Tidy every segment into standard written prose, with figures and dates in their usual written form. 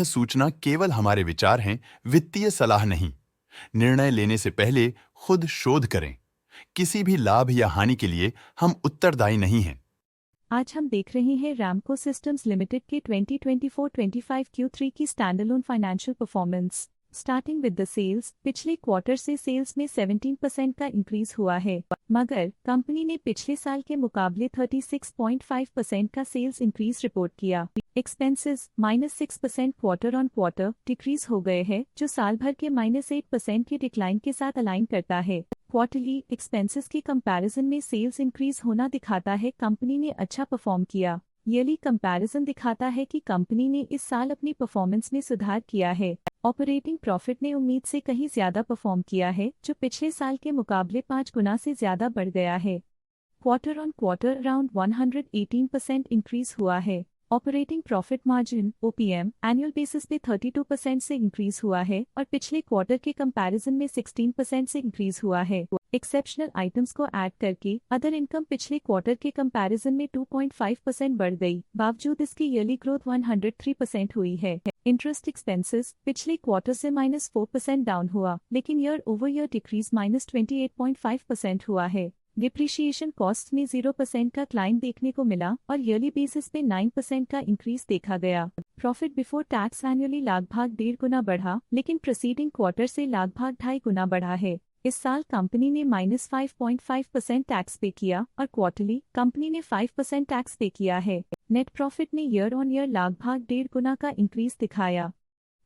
सूचना केवल हमारे विचार हैं, वित्तीय सलाह नहीं। निर्णय लेने से पहले खुद शोध करें। किसी भी लाभ या हानि के लिए हम उत्तरदायी नहीं हैं। आज हम देख रहे हैं रैमको सिस्टम्स लिमिटेड के 2024-25 Q3 की standalone financial performance. Starting with the sales, पिछले क्वार्टर से सेल्स में 17% का इंक्रीज हुआ है, मगर कंपनी ने पिछले साल के मुकाबले 36.5% का सेल्स इंक्रीज रिपोर्ट किया। Expenses -6% quarter on quarter decrease हो गए हैं, जो साल भर के -8% की डिक्लाइन के साथ अलाइन करता है। क्वार्टरली एक्सपेंसेस के कंपैरिजन में सेल्स इंक्रीज होना दिखाता है कंपनी ने अच्छा परफॉर्म किया। ईयरली कंपैरिजन दिखाता है कि कंपनी ने इस साल अपनी परफॉर्मेंस में सुधार किया है। ऑपरेटिंग प्रॉफिट ने उम्मीद से कहीं ज्यादा परफॉर्म किया है, जो पिछले साल के मुकाबले 5 गुना से ज्यादा बढ़ गया है। Quarter on quarter around 118% increase हुआ है। Operating profit margin OPM annual basis पे 32% से इंक्रीज हुआ है और पिछले क्वार्टर के कंपैरिजन में 16% से इंक्रीज हुआ है। एक्सेप्शनल आइटम्स को ऐड करके अदर इनकम पिछले क्वार्टर के कंपैरिजन में 2.5% बढ़ गई, बावजूद इसकी ईयरली ग्रोथ 103% हुई है। इंटरेस्ट एक्सपेंसेस पिछले क्वार्टर से -4% डाउन हुआ, लेकिन ईयर ओवर ईयर डिक्रीज -28.5% हुआ है। डिप्रिशिएशन कॉस्ट में 0% का क्लाइम देखने को मिला और ईयरली बेसिस पे 9% का इंक्रीज देखा गया। प्रॉफिट बिफोर टैक्स एनुअली लगभग 1.5 गुना बढ़ा, लेकिन प्रीसीडिंग क्वार्टर से लगभग 2.5 गुना बढ़ा है। इस साल कंपनी ने -5.5% टैक्स पे किया और क्वार्टरली कंपनी ने 5% टैक्स पे किया है। नेट प्रॉफिट ने ईयर ऑन ईयर लगभग 1.5 गुना का इंक्रीज दिखाया,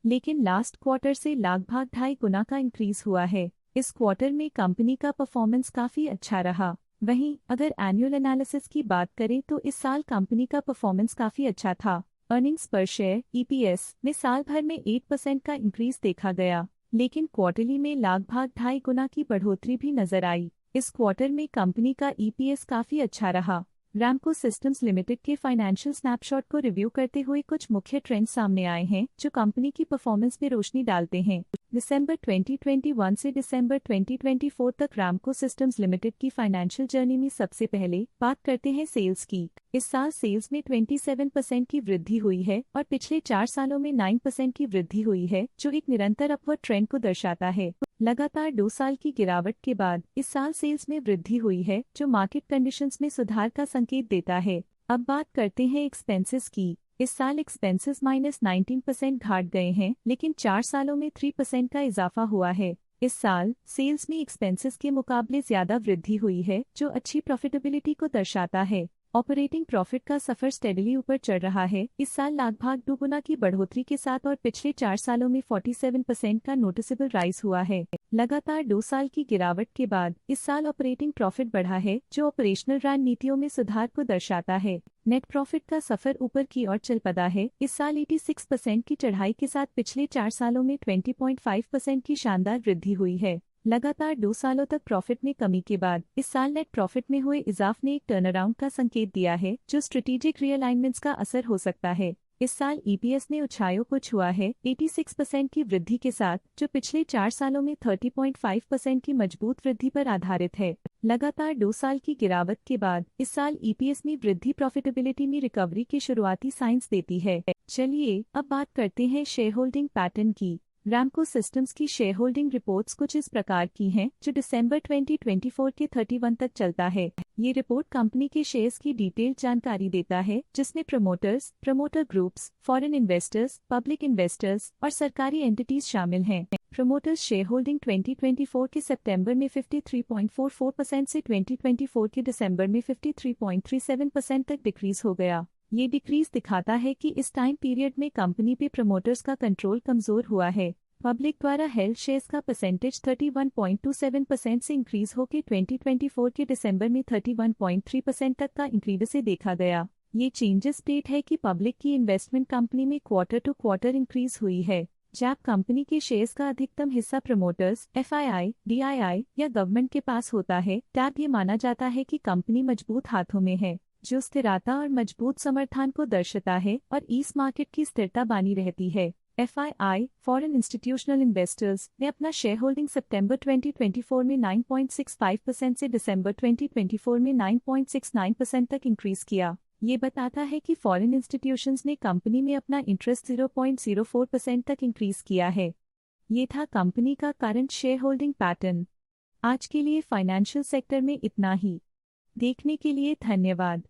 लेकिन लास्ट क्वार्टर से लगभग 2.5 गुना का इंक्रीज हुआ है। इस क्वार्टर में कंपनी का परफॉर्मेंस काफी अच्छा रहा। वहीं अगर एनुअल एनालिसिस की बात करें तो इस साल कंपनी का परफॉर्मेंस काफी अच्छा था। अर्निंग्स पर शेयर EPS में साल भर में 8% का इंक्रीज देखा गया, लेकिन क्वार्टरली में लगभग 2.5 गुना की बढ़ोतरी भी नजर आई। इस क्वार्टर में कंपनी का EPS काफी अच्छा रहा। रैमको सिस्टम्स लिमिटेड के फाइनेंशियल स्नैपशॉट को रिव्यू करते हुए कुछ मुख्य ट्रेंड्स सामने आए हैं जो कंपनी की परफॉर्मेंस में रोशनी डालते हैं। दिसंबर 2021 से दिसंबर 2024 तक रैमको सिस्टम्स लिमिटेड की फाइनेंशियल जर्नी में सबसे पहले बात करते हैं सेल्स की। इस साल सेल्स में 27% की वृद्धि हुई है और पिछले 4 सालों में 9% की वृद्धि हुई है, जो एक निरंतर अपवर्ड ट्रेंड को दर्शाता है। लगातार 2 साल की गिरावट के बाद इस साल सेल्स में वृद्धि हुई है, जो मार्केट कंडीशंस में सुधार का संकेत देता है। अब बात करते हैं एक्सपेंसेस की। इस साल एक्सपेंसेस -19% घट गए हैं, लेकिन 4 सालों में 3% का इजाफा हुआ है। इस साल सेल्स में एक्सपेंसेस के मुकाबले ज्यादा वृद्धि हुई है, जो अच्छी प्रॉफिटेबिलिटी को दर्शाता है। ऑपरेटिंग प्रॉफिट का सफर स्टेडली ऊपर चढ़ रहा है, इस साल लगभग 2 गुना की बढ़ोतरी के साथ, और पिछले 4 सालों में 47% का नोटिसेबल राइज हुआ है। लगातार 2 साल की गिरावट के बाद इस साल ऑपरेटिंग प्रॉफिट बढ़ा है, जो ऑपरेशनल रणनीतियों में सुधार को दर्शाता है। नेट प्रॉफिट का सफर ऊपर की ओर चल पड़ा है, इस साल 86% की चढ़ाई के साथ पिछले 4 सालों में 20.5% की शानदार वृद्धि हुई है। लगातार 2 सालों तक प्रॉफिट में कमी के बाद इस साल नेट प्रॉफिट में हुए इजाफ ने एक टर्नअराउंड का संकेत दिया है, जो स्ट्रेटेजिक रीअलाइनमेंट्स का असर हो सकता है। इस साल EPS ने ऊंचाइयों को छुआ है 86% की वृद्धि के साथ, जो पिछले 4 सालों में 30.5% की मजबूत वृद्धि पर आधारित है। लगातार 2 साल की गिरावट के बाद इस साल EPS में वृद्धि प्रॉफिटेबिलिटी में रिकवरी के शुरुआती साइंस देती है। चलिए अब बात करते हैं शेयर होल्डिंग पैटर्न की। रैमको सिस्टम्स की शेयर होल्डिंग रिपोर्ट्स कुछ इस प्रकार की हैं, जो दिसंबर 2024 के 31 तक चलता है। ये रिपोर्ट कंपनी के शेयर्स की डिटेल्ड जानकारी देता है, जिसमें promoters, promoter groups, foreign investors, public investors और सरकारी एंटिटीज शामिल हैं। प्रमोटर्स शेयर होल्डिंग 2024 के सितंबर में 53.44% से 2024 के दिसंबर में 53.37% तक डिक्रीज हो गया। ये डिक्रीज दिखाता है कि इस टाइम पीरियड में कंपनी पे प्रमोटर्स का कंट्रोल कमजोर हुआ है। पब्लिक द्वारा हेल्ड शेयर्स का परसेंटेज 31.27% से इंक्रीज होकर 2024 के दिसंबर में 31.3% तक का इंक्रीज से देखा गया। ये चेंजेस स्टेट है कि पब्लिक की इन्वेस्टमेंट कंपनी में क्वार्टर टू क्वार्टर इंक्रीज हुई है। जब कंपनी के शेयर्स का अधिकतम हिस्सा प्रमोटर्स, FII, DII या गवर्नमेंट के पास होता है, तब ये माना जाता है कि कंपनी मजबूत हाथों में है, जो स्थिरता और मजबूत समर्थन को दर्शाता है और इस मार्केट की स्थिरता बनी रहती है। FII, फॉरेन इंस्टीट्यूशनल इन्वेस्टर्स, ने अपना शेयर होल्डिंग सितंबर 2024 में 9.65% से दिसंबर 2024 में 9.69% तक इंक्रीज किया। ये बताता है कि फॉरेन इंस्टीट्यूशंस ने कंपनी में अपना इंटरेस्ट 0.04% तक इंक्रीज किया है। ये था कंपनी का करंट शेयर होल्डिंग पैटर्न। आज के लिए फाइनेंशियल सेक्टर में इतना ही। देखने के लिए धन्यवाद।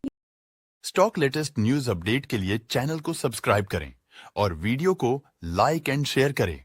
स्टॉक लेटेस्ट न्यूज अपडेट के लिए चैनल को सब्सक्राइब करें और वीडियो को लाइक एंड शेयर करें।